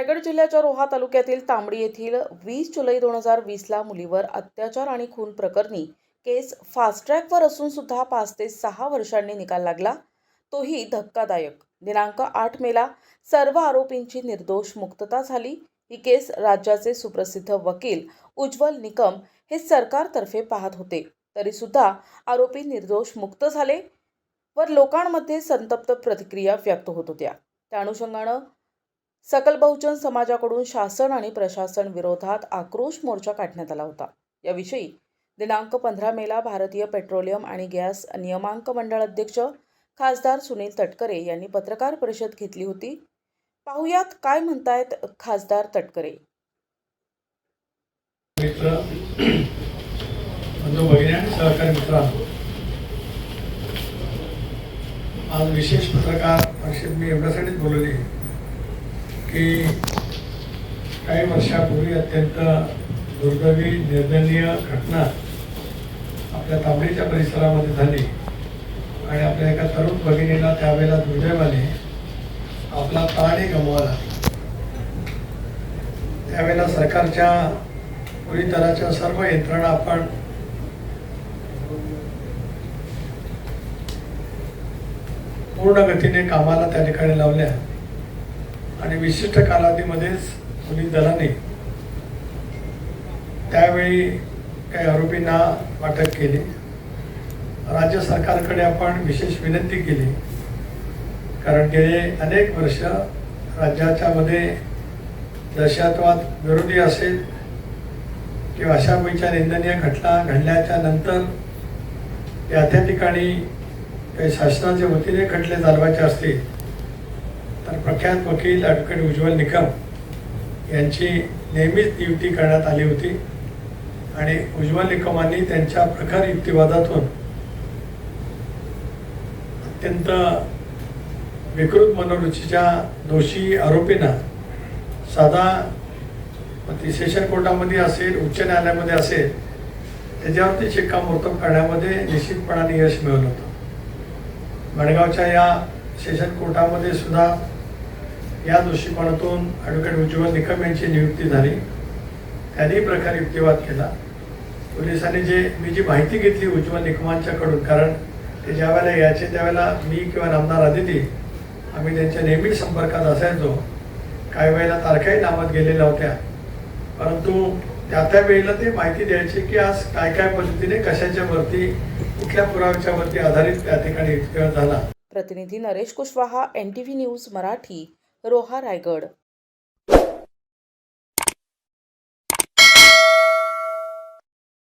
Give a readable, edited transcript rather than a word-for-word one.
रायगड जिल्ह्याच्या रोहा तालुक्यातील तांबडी येथील 20 जुलै 2020ला मुलीवर अत्याचार आणि खून प्रकरणी केस फास्ट ट्रॅकवर असून सुद्धा 5 ते 6 वर्षांनी निकाल लागला, तोही धक्कादायक। दिनांक 8 मेला सर्व आरोपींची निर्दोष मुक्तता झाली। ही केस राज्याचे सुप्रसिद्ध वकील उज्ज्वल निकम हे सरकारतर्फे पाहत होते, तरी सुद्धा आरोपी निर्दोष मुक्त झाले व लोकांमध्ये संतप्त प्रतिक्रिया व्यक्त होत होत्या। त्या अनुषंगाने सकल बहुजन समाजाकडून शासन आणि प्रशासन विरोधात आक्रोश मोर्चा काढण्यात आला होता। याविषयी दिनांक 15 मेला भारतीय पेट्रोलियम आणि गॅस नियामक मंडळ अध्यक्ष खासदार सुनील तटकरे यांनी पत्रकार परिषद घेतली होती। पाहुयात काय म्हणतायत खासदार तटकरे। आज विशेष पत्रकार परिषद मी एवढ्यासाठीच बोलवली की काही वर्षापूर्वी अत्यंत दुर्दैवी निर्दयनीय घटना आपल्या तांबडीच्या परिसरामध्ये झाली आणि आपल्या एका तरुण भगिनीला त्यावेळेला दुर्दैवाने आपला प्राणही गमवावा। त्यावेळेला सरकारच्या पोलीस दलाच्या सर्व यंत्रणा आपण पूर्ण गतीने कामाला त्या ठिकाणी लावल्या आणि विशिष्ट कालावधीमध्येच पोलीस दलाने त्यावेळी काही आरोपींना अटक केली। राज्य सरकारकडे आपण विशेष विनंती केली, कारण गेले अनेक वर्ष राज्याच्या मध्ये दहशतवाद विरोधी असेल किंवा अशा पैकी निंदनीय घटना घडल्याच्या नंतर त्या ठिकाणी काही शासनाच्या वतीने खटले चालवायचे असतील तर प्रख्यात वकील ॲडव्होकेट उज्ज्वल निकम यांची नेहमीच नियुक्ती करण्यात आली होती आणि उज्ज्वल निकमांनी त्यांच्या प्रखर युक्तिवादातून अत्यंत विकृत मनोरुचीच्या दोषी आरोपींना साधा ती सेशन कोर्टामध्ये असेल, उच्च न्यायालयामध्ये असेल, त्याच्यावरती शिक्कामोर्तब करण्यामध्ये निश्चितपणाने यश मिळवलं होतं। मडगावच्या या सेशन कोर्टामध्ये सुद्धा या दृष्टिकोनातून ॲडव्होकेट उज्ज्वल निकम यांची नियुक्ती झाली। त्यांनी प्रकारे युक्तिवाद केला। पोलिसांनी मी जी माहिती घेतली उज्ज्वल निकमांच्याकडून, कारण ते ज्यावेळेला यायचे त्यावेळेला मी किंवा नामदार आदिती आम्ही त्यांच्या नेहमी संपर्कात असायचो। काही वेळेला तारखाही नावात गेलेल्या होत्या, परंतु त्या वेळेला ते माहिती द्यायचे की आज काय काय पद्धतीने कशाच्या वरती कुठल्या पुराव्याच्या वरती आधारित त्या ठिकाणी युक्तिवाद झाला। प्रतिनिधी नरेश कुशवाहा, NTV न्यूज मराठी, रोहा, रायगड।